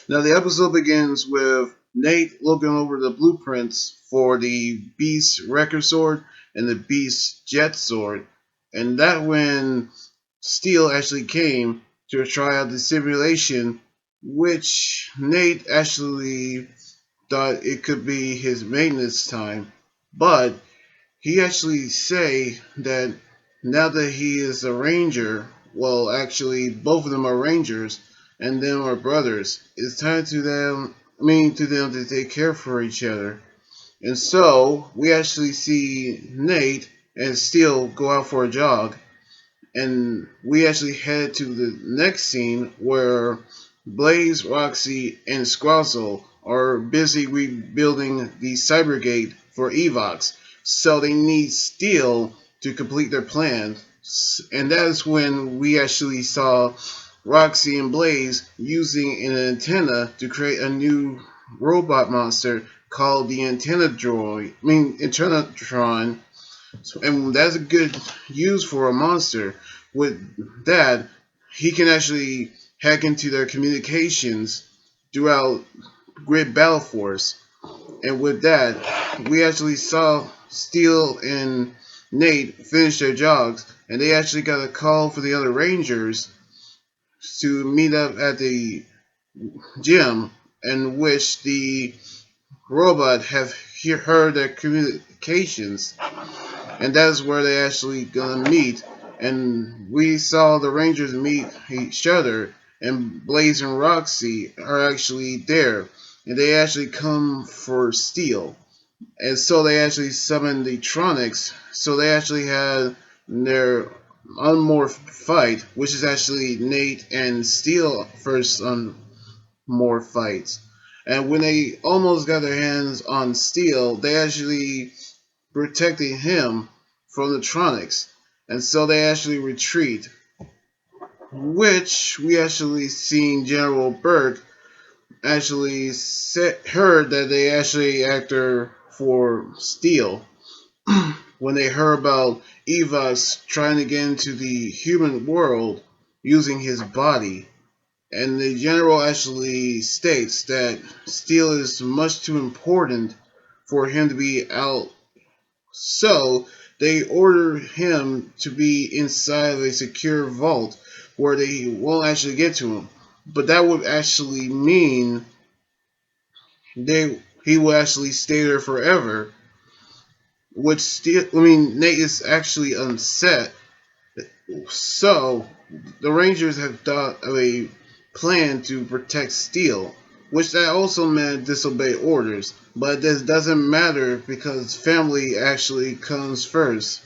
Now, the episode begins with Nate looking over the blueprints for the Beast Record Sword and the Beast Jet Sword, and that when Steel actually came to try out the simulation, which Nate actually thought it could be his maintenance time, but he actually say that now that he is a ranger, well, actually both of them are rangers, and them are brothers. It's time to them. I mean, to them to take care for each other. And so we actually see Nate and Steele go out for a jog, and we actually head to the next scene where Blaze, Roxy, and Squazzle are busy rebuilding the Cybergate for Evox, so they need steel to complete their plan. And that is when we actually saw Roxy and Blaze using an antenna to create a new robot monster called the Antennatron, and that's a good use for a monster. With that, he can actually hack into their communications throughout Grid Battle Force. And with that, we actually saw Steel and Nate finish their jogs, and they actually got a call for the other Rangers to meet up at the gym, in which the robot have heard their communications, and that's where they actually gonna meet. And we saw the Rangers meet each other, and Blaze and Roxy are actually there, and they actually come for Steel, and so they actually summoned the Tronics. So they actually had their unmorphed fight, which is actually Nate and Steel first unmorphed fights. And when they almost got their hands on Steel, they actually protecting him from the Tronics. And so they actually retreat, which we actually seen General Burke actually heard that they actually actor for Steel when they heard about Evas trying to get into the human world using his body. And the general actually states that Steel is much too important for him to be out. So they order him to be inside of a secure vault where they won't actually get to him. But that would actually mean he will actually stay there forever. Which still, I mean, Nate is actually upset. So the Rangers have thought of a plan to protect Steel, which that also meant disobey orders. But this doesn't matter because family actually comes first.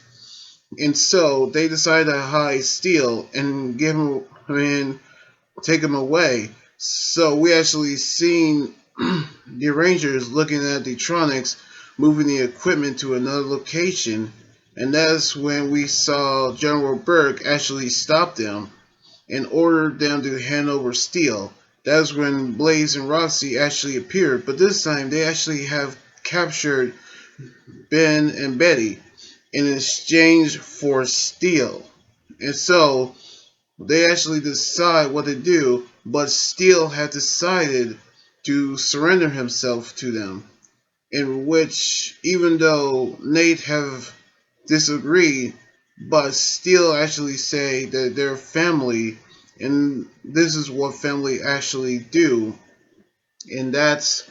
And so they decide to hide Steel and give him, I mean, take him away. So we actually seen the Rangers looking at the Tronics, moving the equipment to another location, and that's when we saw General Burke actually stop them and ordered them to hand over Steel. That's when Blaze and Roxy actually appeared, but this time they actually have captured Ben and Betty in exchange for Steel. And so they actually decide what to do, but Steele had decided to surrender himself to them. In which, even though Nate have disagreed, but Steele actually say that they're family, and this is what family actually do, and that's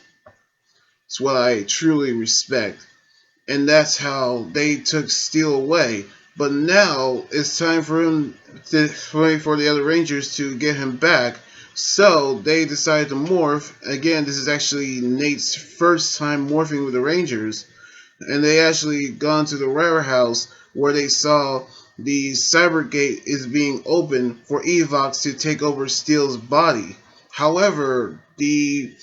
what I truly respect. And that's how they took Steele away. But now it's time for him to wait for the other Rangers to get him back. So they decided to morph. Again, this is actually Nate's first time morphing with the Rangers. And they actually gone to the warehouse where they saw the Cybergate is being opened for Evox to take over Steele's body. However, the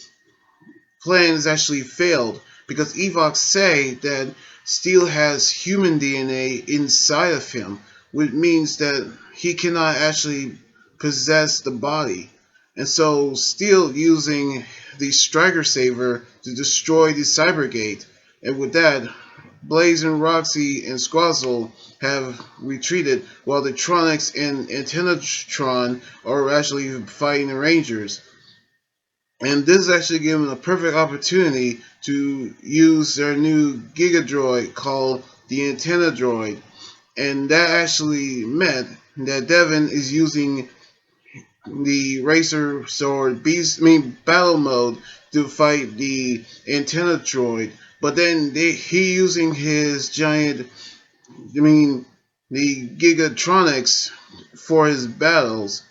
plans actually failed because Evox say that Steel has human DNA inside of him, which means that he cannot actually possess the body. And so Steel using the Striker Saver to destroy the Cybergate. And with that, Blaze and Roxy and Squazzle have retreated while the Tronics and Antennatron are actually fighting the Rangers. And this actually gave them a perfect opportunity to use their new Giga Droid called the Antenna Droid. And that actually meant that Devin is using the Racer Sword Beast, battle mode to fight the Antenna Droid. But then he using his giant, the Gigatronics for his battles.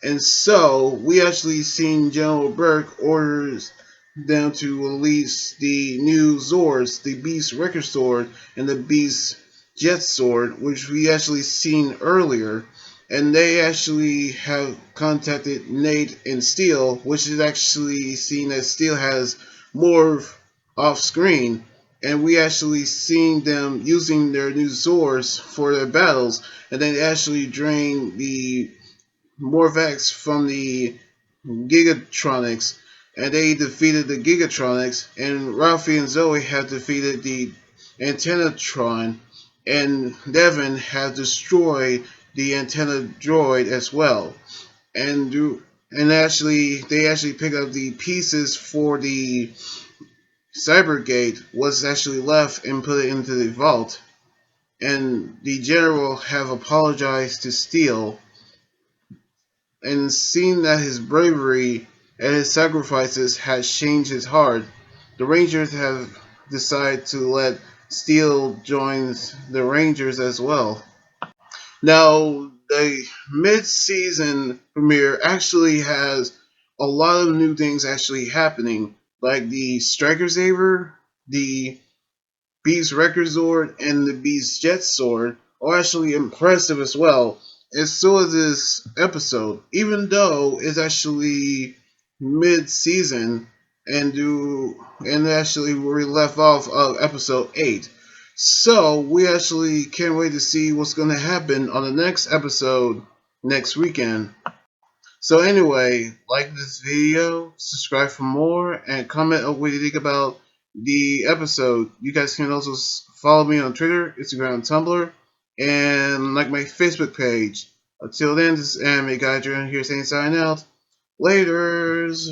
And so we actually seen General Burke orders them to release the new Zords, the Beast Wrecker Sword and the Beast Jet Sword, which we actually seen earlier. And they actually have contacted Nate and Steel, which is actually seen as Steel has Morph off screen. And we actually seen them using their new Zords for their battles, and then actually drain the Morvax from the Gigatronics, and they defeated the Gigatronics, and Ralphie and Zoe have defeated the Antennatron, and Devin has destroyed the Antenna Droid as well. And actually, they actually picked up the pieces for the Cybergate was actually left and put it into the vault. And the general have apologized to Steel, and seeing that his bravery and his sacrifices had changed his heart, the Rangers have decided to let Steel join the Rangers as well. Now, the mid-season premiere actually has a lot of new things actually happening, like the Striker Saber, the Beast Wrecker Zord and the Beast Jet Sword are actually impressive as well. And so is this episode, even though it's actually mid-season and actually where we left off of episode 8. So we actually can't wait to see what's going to happen on the next episode next weekend. So anyway, like this video, subscribe for more, and comment on what you think about the episode. You guys can also follow me on Twitter, Instagram, and Tumblr, and like my Facebook page. Until then, this is Anime Guy here saying sign out. Laters!